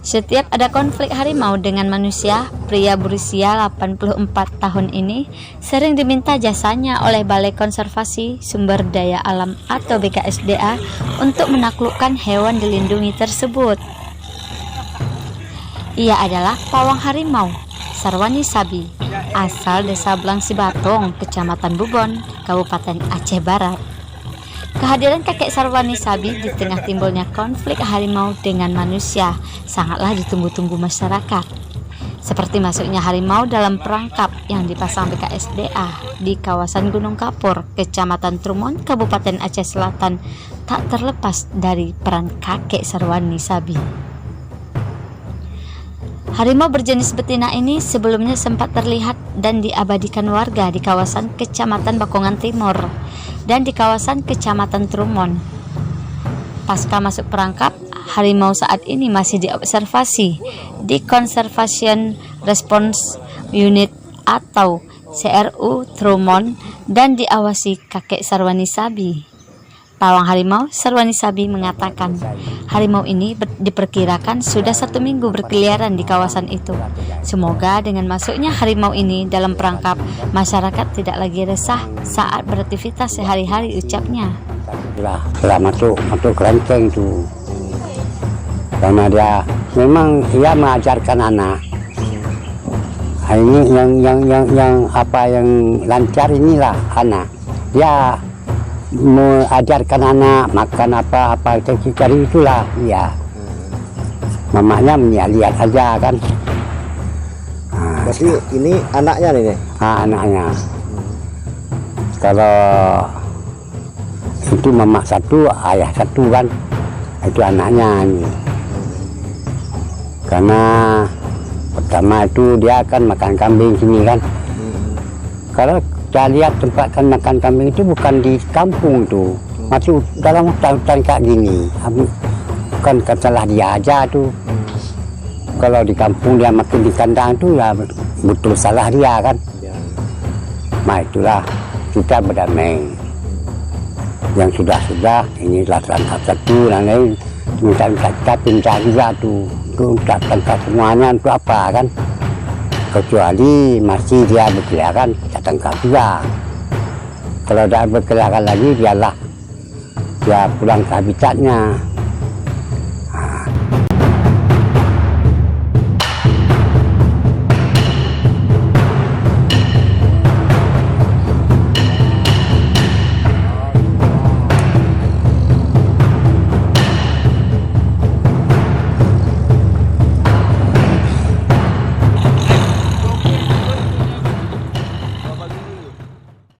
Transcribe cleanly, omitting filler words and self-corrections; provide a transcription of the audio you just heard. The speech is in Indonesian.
Setiap ada konflik harimau dengan manusia, pria berusia 84 tahun ini sering diminta jasanya oleh Balai Konservasi Sumber Daya Alam atau BKSDA untuk menaklukkan hewan dilindungi tersebut. Ia adalah pawang harimau, Sarwani Sabi, asal Desa Blangsi Batong, Kecamatan Bubon, Kabupaten Aceh Barat. Kehadiran kakek Sarwani Sabi di tengah timbulnya konflik harimau dengan manusia sangatlah ditunggu-tunggu masyarakat. Seperti masuknya harimau dalam perangkap yang dipasang BKSDA di kawasan Gunung Kapur, Kecamatan Trumon, Kabupaten Aceh Selatan, tak terlepas dari peran kakek Sarwani Sabi. Harimau berjenis betina ini sebelumnya sempat terlihat dan diabadikan warga di kawasan Kecamatan Bakongan Timur dan di kawasan Kecamatan Trumon. Pasca masuk perangkap, harimau saat ini masih diobservasi di Conservation Response Unit atau CRU Trumon dan diawasi kakek Sarwani Sabi. Pawang harimau Sarwani Sabi mengatakan harimau ini diperkirakan sudah 1 minggu berkeliaran di kawasan itu. Semoga dengan masuknya harimau ini dalam perangkap, masyarakat tidak lagi resah saat beraktivitas sehari-hari, ucapnya. Setelah masuk kelenteng itu, karena dia memang ia mengajarkan anak. Ini yang apa yang lancar inilah anak. Dia mengajarkan anak makan apa cari itulah ya. Mamanya lihat aja kan. Berarti ini anaknya nih? Anaknya. Kalau itu mama satu, ayah satu kan, itu anaknya nih. Karena pertama itu dia kan makan kambing sini kan. Kalau saya lihat tempat kan makan kambing itu bukan di kampung tuh, masuk dalam hutan kayak gini. Bukan salah dia aja tuh. Kalau di kampung dia makin di kandang tuh ya betul salah dia kan. Nah itulah kita berdamai. Yang sudah inilah tangkap satu, yang lain minta kita pindah juga tuh. Itu tangkap semuanya itu apa kan. Kecuali masih dia berkeliaran, kita tangkap juga. Kalau dia berkeliaran lagi, dia pulang ke habitatnya.